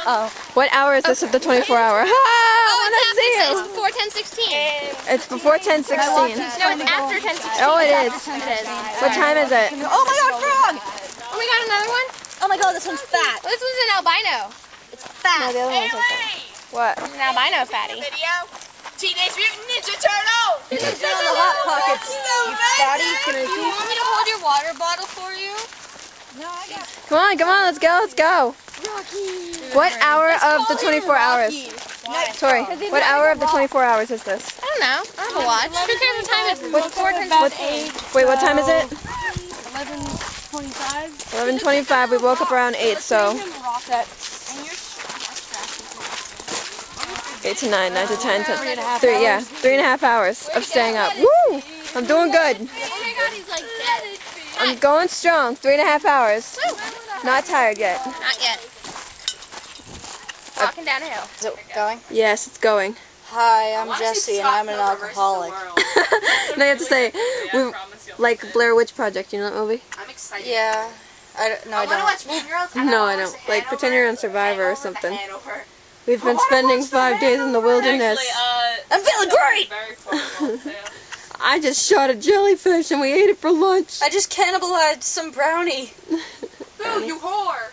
Oh. What hour is this of the 24-hour? Ah, I want to see you. It's before 10:16. It's before 10:16. No, it's after 10:16. Oh, it is. It is. What time is it? Oh my god, frog! Oh, we got another one? Oh my god, this one's fat. This one's an albino. It's fat. No, the other one's okay. What? It's an albino fatty. Teenage Mutant Ninja Turtle! Sit on the hot pockets, you fatty. Do you want me to hold your water bottle for you? Come on, let's go. What hour of the 24 hours? Sorry, what hour of the 24 hours is this? I don't know. I don't have a watch. Who cares what time it is? Before 10:16. Wait, what time is it? 11:25. 11:25. We woke up around 8, so 8 to 9, 9 to 10, 3.5 hours of staying up. Woo! I'm doing good. Oh my god, he's like dead. I'm going strong. 3.5 hours. Not tired yet. Not yet. Walking down a hill. Is it going? Yes, it's going. Hi, I'm Jesse and I'm an alcoholic. Now you have to say, we like Blair Witch Project. You know that movie? I'm excited. Yeah. I don't. No, I don't. Like pretend you're on Survivor or something. We've been spending 5 days in the wilderness. I'm feeling great! I just shot a jellyfish and we ate it for lunch. I just cannibalized some brownie. Boo, you whore!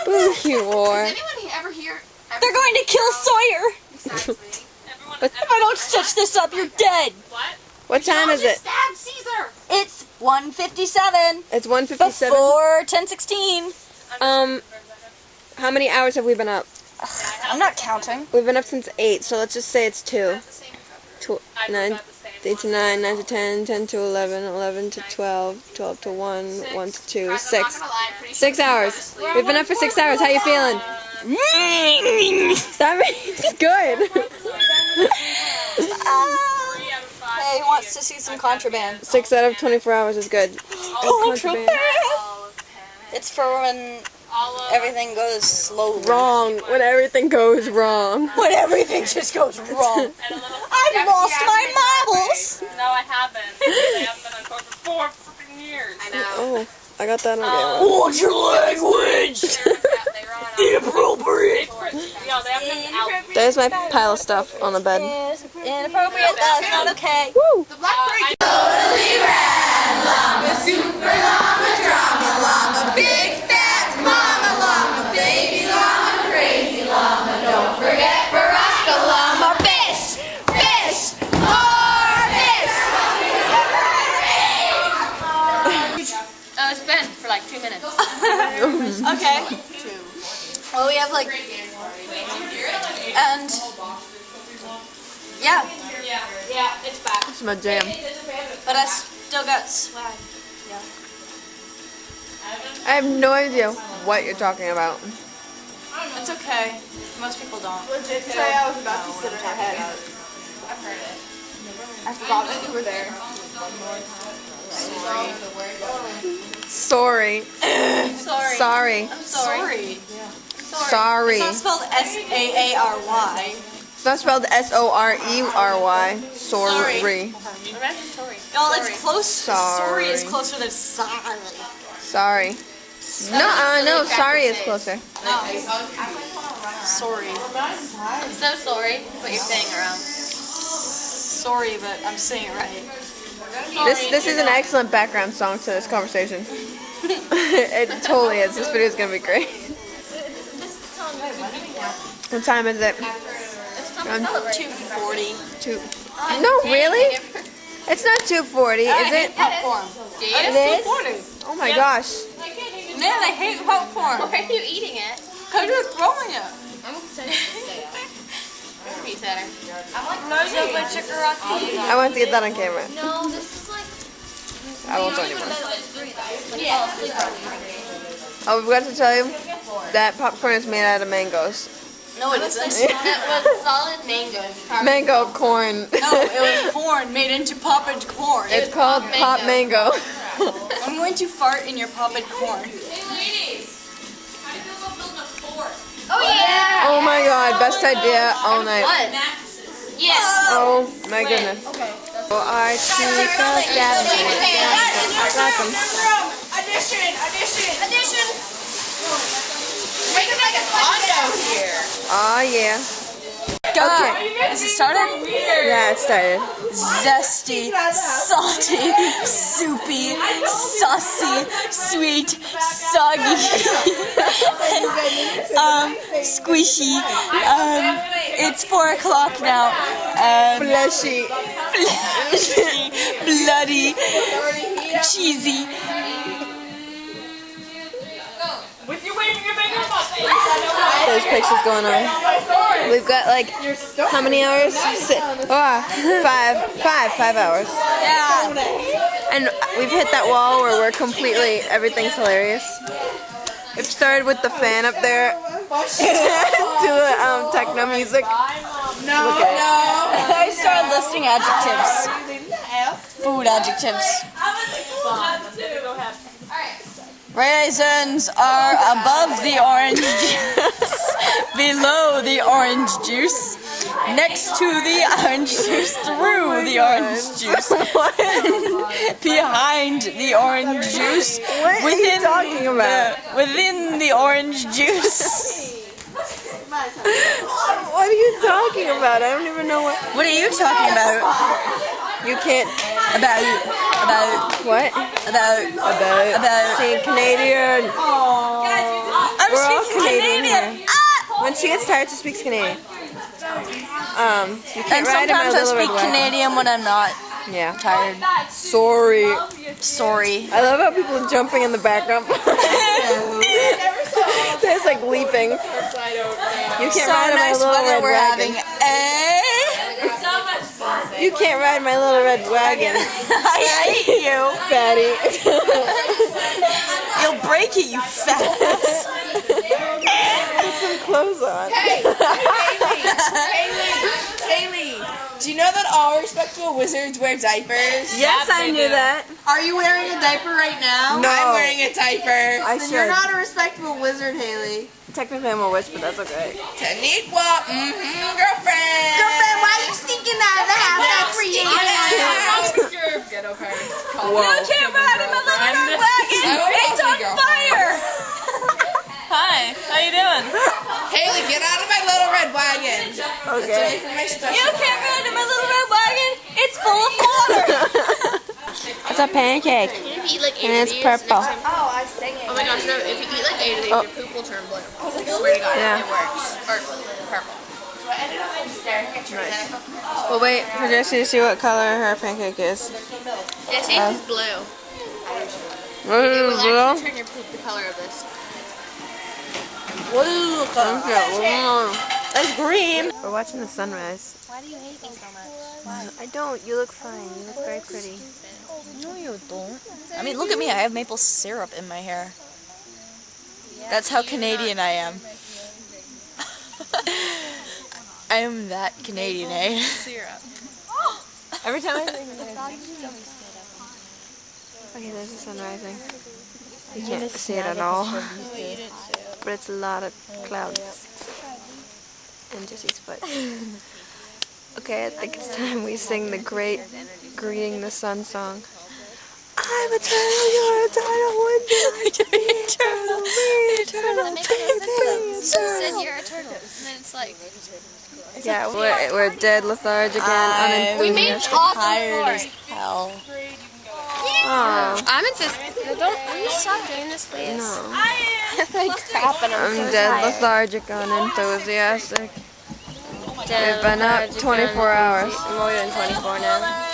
Boo, you whore. Does anyone ever hear? They're going to kill Sawyer! Besides me. If I don't stitch this up, you're dead! What time is it? Stab Caesar! It's 1:57. It's 1:57. Before 10:16. How many hours have we been up? I'm not counting. We've been up since 8, so let's just say it's 2. 8 to 9, 9 to 10, 10 to 11, 11 to 12, 12 to 1, 1 to 2, 6. 6 hours. We've been up for 6 hours. How you feeling? That means good. Hey, who wants to see some contraband? 6 out of 24 hours is good. Contraband! It's for when everything goes slowly. Wrong. When everything goes wrong. When everything just goes wrong. I've lost my marbles! No, I haven't. They haven't been on court for 4 freaking years. I know. Oh, I got that on camera. Watch your language! Inappropriate! There's my pile of stuff on the bed. Inappropriate, that's not okay. Woo! The Blackberry Oh, it's been for like 2 minutes. Okay. Well, we have like, and yeah, it's back. It's my jam. but I still got swag. Yeah. I have no idea what you're talking about. It's okay. Most people don't. Legit today I was about to sit in my head. I've heard it. I forgot that you were there. Sorry. Sorry. Sorry. I'm sorry. Sorry. It's not spelled S-A-A-R-Y. It's not spelled S-O-R-E-R-Y. Sorry. Well, it's close. Sorry is Sorry. closer than sorry. Sorry. No, sorry is closer. Sorry. I'm so sorry, but you're saying it wrong. Sorry, but I'm saying it right. This is an excellent background song to this conversation. It totally is. This video is gonna be great. What time is it? 2:40. No, really? It's not 2:40, is it? Popcorn. It is? Oh my gosh. Man, I hate popcorn. Why are you eating it? Because you're throwing it. I'm excited. Pizza. I want to get that on camera. No, this is like. I won't tell anyone. Yeah. Oh, we forgot to tell you that popcorn is made out of mangoes. No, it isn't. That was solid mango. Mango corn. No, it was corn made into popped corn. It's called pop mango. I'm going to fart in your popped corn. Hey ladies! How do you feel about building a fort? Oh yeah. Oh my god, best idea all night. What? Yeah. Oh my goodness. Oh, I see the Audition! making like a condo here. Oh yeah. God. Is it started? Yeah, it started. Zesty, salty, soupy, saucy, sweet, soggy, squishy. It's 4 o'clock now. Fleshy. Bloody, cheesy. There's pictures going on. We've got like, how many hours? 5 hours. Yeah. And we've hit that wall where we're completely, everything's hilarious. It started with the fan up there to the techno music. Look at it. I started listing adjectives. Food adjectives. Raisins are above the orange juice, below the orange juice, next to the orange juice, through the orange juice, behind the orange juice, What are you talking about? Within the orange juice. What are you talking about? I don't even know what. What are you talking about? You can't. About What? about Being Canadian. I'm We're all speaking Canadian Canadian. here. When she gets tired, she speaks Canadian. You can't And ride in my sometimes I little speak red wagon. Canadian when I'm not Yeah. tired. Sorry. Sorry. I love how people are jumping in the background. There's like leaping. You can't So ride in my nice little weather red we're wagon. having. You can't ride my little red wagon, I hate you. fatty. You'll break it, you fat ass. Put some clothes on. Haley, do you know that all respectable wizards wear diapers? Yes, I knew that. Are you wearing a diaper right now? No. I'm wearing a diaper. I Then should. you're not a respectable wizard, Haley. Technically, I'm a witch, but that's okay. Taniqua, girlfriend. Girlfriend, why are you sneaking out of the house at 3 a.m.? Whoa. I can't ride in my little red wagon. It's on fire. Hi, how you doing? Haley, get out of my little red wagon. Okay. My special You can't ride in my little red wagon. It's full of water. It's a pancake, If you eat like 8 and of it's these, purple. next time- Oh, I sang it. Oh my gosh, no, if you eat like 8 of these, Oh. your poop will turn blue. I swear to God, Yeah. it works. Or purple. So I ended up staring at you. Well, wait for Jessie to see what color her pancake is. Jesse's is blue. What It is will blue? actually turn your poop the color of this. It's green. We're watching the sunrise. Why do you hate me so much? I don't. You look fine. You look very pretty. No, you don't. I mean, look at me. I have maple syrup in my hair. That's how Canadian I am. I am that Canadian, eh? Every time I think okay, there's the sun rising. You can't see it at all. But it's a lot of clouds. And Jessie's foot. Okay, I think it's time we sing the great Greeting the Sun song. I'm a turtle, you're a turtle, one day. Eternal, eternal, Said you're a turtle. And then it's like, Yeah, we're dead, lethargic, and we made unenthusiastic. awesome tired as floor. hell. Aw, I'm insisting. Don't, will you stop doing this, please? no. Like crap, and I'm I'm so dead, tired. lethargic, unenthusiastic. Dead, We've been up lethargic, 24 hours. More than 24 now.